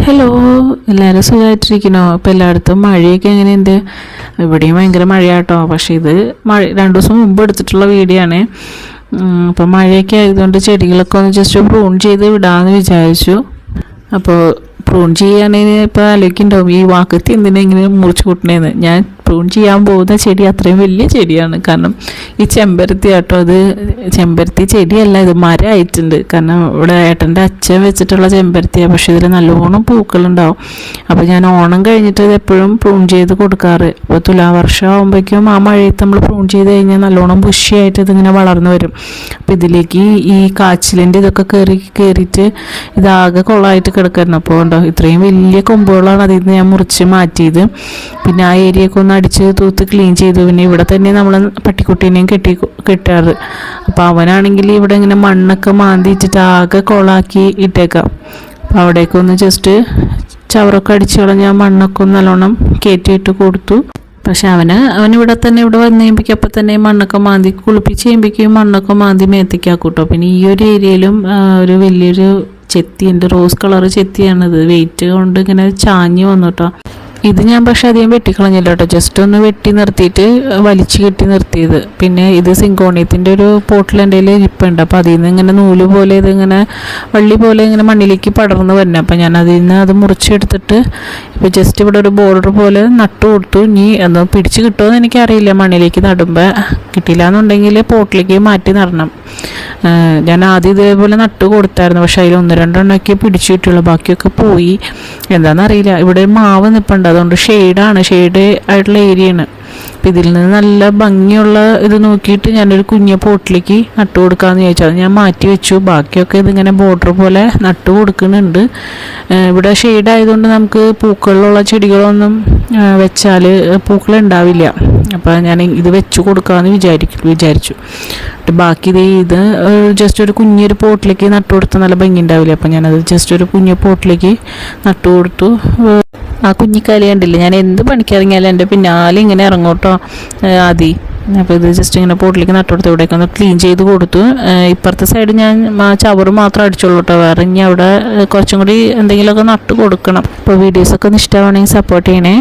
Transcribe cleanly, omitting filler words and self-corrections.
Hello, എല്ലാവരും സുഖമായിട്ടിരിക്കണോ? അപ്പോൾ എല്ലായിടത്തും മഴയൊക്കെ എങ്ങനെയുണ്ട്? ഇവിടെയും ഭയങ്കര മഴയാട്ടോ. പക്ഷേ ഇത് 2 ദിവസം മുമ്പ് എടുത്തിട്ടുള്ള വീഡിയോ ആണ്. അപ്പോൾ മഴയൊക്കെ ആയതുകൊണ്ട് ചെടികളൊക്കെ ഒന്ന് ജസ്റ്റ് പ്രൂൺ ചെയ്ത് വിടാമെന്ന് വിചാരിച്ചു. അപ്പോൾ പ്രൂൺ ചെയ്യുകയാണെങ്കിൽ ഇപ്പോൾ ആലോചിക്കുന്നുണ്ടാവും ഈ വാക്കത്തി എന്തിനാ ഇങ്ങനെ മുറിച്ച് കൂട്ടണേന്ന്. ഞാൻ പ്രൂൺ ചെയ്യാൻ പോകുന്ന ചെടി അത്രയും വലിയ ചെടിയാണ്. കാരണം ഈ ചെമ്പരത്തി ആട്ടോ, അത് ചെമ്പരത്തി ചെടിയല്ല, ഇത് മരമായിട്ടുണ്ട്. കാരണം ഇവിടെ ഏട്ടൻ്റെ അച്ഛൻ വെച്ചിട്ടുള്ള ചെമ്പരത്തിയാണ്. പക്ഷേ ഇതിൽ നല്ലോണം പൂക്കളുണ്ടാവും. അപ്പോൾ ഞാൻ ഓണം കഴിഞ്ഞിട്ട് ഇത് എപ്പോഴും പ്രൂൺ ചെയ്ത് കൊടുക്കാറ്. അപ്പോൾ തുലാവർഷം ആകുമ്പോഴേക്കും ആ മഴയത്ത് നമ്മൾ പ്രൂൺ ചെയ്ത് കഴിഞ്ഞാൽ നല്ലോണം ബുഷിയായിട്ട് ഇതിങ്ങനെ വളർന്നു വരും. അപ്പോൾ ഇതിലേക്ക് ഈ കാച്ചിലിൻ്റെ ഇതൊക്കെ കയറിയിട്ട് ഇതാകെ കൊളമായിട്ട് കിടക്കായിരുന്നു. അപ്പോൾ ഉണ്ടോ ഇത്രയും വലിയ കൊമ്പുകളാണ് അതിൽ നിന്ന് ഞാൻ മുറിച്ച് മാറ്റിയത്. പിന്നെ ആ ഏരിയയൊക്കെ ഒന്ന് അടിച്ച് തൂത്ത് ക്ലീൻ ചെയ്തു. പിന്നെ ഇവിടെ തന്നെ നമ്മൾ പട്ടിക്കുട്ടീനെയും കെട്ടാറ്. അപ്പോൾ അവനാണെങ്കിൽ ഇവിടെ ഇങ്ങനെ മണ്ണൊക്കെ മാന്തിച്ചിട്ട് ആകെ കൊളാക്കി ഇട്ടേക്കാം. അപ്പോൾ അവിടേക്ക് ഒന്ന് ജസ്റ്റ് ചവറൊക്കെ അടിച്ച് കളഞ്ഞ് ആ മണ്ണൊക്കെ ഒന്ന് നല്ലോണം കയറ്റിയിട്ട് കൊടുത്തു. പക്ഷെ അവനിവിടെ തന്നെ ഇവിടെ വന്ന് കഴിയുമ്പോഴേക്കും അപ്പം തന്നെ മണ്ണൊക്കെ മാന്തി കുളിപ്പിച്ച് കഴിയുമ്പോഴേക്കും മണ്ണൊക്കെ മാന്തി മേത്തേക്കാക്കൂട്ടോ. പിന്നെ ഈ ഒരു ഏരിയയിലും ഒരു വലിയൊരു ചെത്തിയുണ്ട്, റോസ് കളർ ചെത്തിയാണിത്. വെയിറ്റ് കൊണ്ട് ഇങ്ങനെ ചാഞ്ഞ് വന്നു കേട്ടോ. ഇത് ഞാൻ പക്ഷെ അധികം വെട്ടിക്കളഞ്ഞില്ല കേട്ടോ, ജസ്റ്റ് ഒന്ന് വെട്ടി നിർത്തിയിട്ട് വലിച്ചു കെട്ടി നിർത്തിയത്. പിന്നെ ഇത് സിങ്കോണിയത്തിൻ്റെ ഒരു പോട്ടിൽ എൻ്റെ കയ്യിൽ ഇരിപ്പുണ്ട്. അപ്പോൾ അതിൽ നിന്ന് ഇങ്ങനെ നൂല് പോലെ ഇതിങ്ങനെ വള്ളി പോലെ ഇങ്ങനെ മണ്ണിലേക്ക് പടർന്ന് വരുന്നത്. അപ്പോൾ ഞാൻ അതിൽ നിന്ന് അത് മുറിച്ചെടുത്തിട്ട് ഇപ്പോൾ ജസ്റ്റ് ഇവിടെ ഒരു ബോർഡർ പോലെ നട്ടു കൊടുത്തു. ഇനി ഒന്ന് പിടിച്ച് കിട്ടുമെന്ന് എനിക്കറിയില്ല. മണ്ണിലേക്ക് നടുമ്പോൾ കിട്ടിയില്ല എന്നുണ്ടെങ്കിൽ പോട്ടിലേക്ക് മാറ്റി നടണം. ഞാൻ ആദ്യം ഇതേപോലെ നട്ട് കൊടുത്തായിരുന്നു. പക്ഷെ അതിൽ 1-2 എണ്ണമൊക്കെ പിടിച്ചു കിട്ടുള്ളൂ, ബാക്കിയൊക്കെ പോയി. എന്താണെന്നറിയില്ല. ഇവിടെ മാവ് നിൽപ്പുണ്ട്, അതുകൊണ്ട് ഷെയ്ഡ് ആയിട്ടുള്ള ഏരിയയാണ്. അപ്പം ഇതിൽ നിന്ന് നല്ല ഭംഗിയുള്ള ഇത് നോക്കിയിട്ട് ഞാനൊരു കുഞ്ഞ പോട്ടിലേക്ക് നട്ടു കൊടുക്കാമെന്ന് ചോദിച്ചാൽ അത് ഞാൻ മാറ്റി വെച്ചു. ബാക്കിയൊക്കെ ഇതിങ്ങനെ ബോർഡർ പോലെ നട്ടു കൊടുക്കുന്നുണ്ട്. ഇവിടെ ഷെയ്ഡ് ആയതുകൊണ്ട് നമുക്ക് പൂക്കളിലുള്ള ചെടികളൊന്നും വെച്ചാൽ പൂക്കളുണ്ടാവില്ല. അപ്പോൾ ഞാൻ ഇത് വെച്ച് കൊടുക്കാമെന്ന് വിചാരിച്ചു. ബാക്കി ഇത് ജസ്റ്റ് ഒരു കുഞ്ഞൊരു പോട്ടിലേക്ക് നട്ടു കൊടുത്താൽ നല്ല ഭംഗി ഉണ്ടാവില്ല. അപ്പോൾ ഞാനത് ജസ്റ്റ് ഒരു കുഞ്ഞ പോട്ടിലേക്ക് നട്ടു കൊടുത്തു. ആ കുഞ്ഞിക്കാലി കണ്ടില്ല, ഞാൻ എന്ത് പണിക്കിറങ്ങിയാലും എൻ്റെ പിന്നാലെ ഇങ്ങനെ ഇറങ്ങോട്ടോ ആദ്യം. അപ്പോൾ ഇത് ജസ്റ്റ് ഇങ്ങനെ പോട്ടിലേക്ക് നട്ടു കൊടുത്ത് ഇവിടേക്ക് ഒന്ന് ക്ലീൻ ചെയ്ത് കൊടുത്തു. ഇപ്പുറത്തെ സൈഡ് ഞാൻ ചവറ് മാത്രം അടിച്ചോളൂ കേട്ടോ. വേറെ ഇനി അവിടെ കുറച്ചും കൂടി എന്തെങ്കിലുമൊക്കെ നട്ട് കൊടുക്കണം. അപ്പോൾ വീഡിയോസൊക്കെ ഒന്ന് ഇഷ്ടമാണെങ്കിൽ സപ്പോർട്ട് ചെയ്യണേ.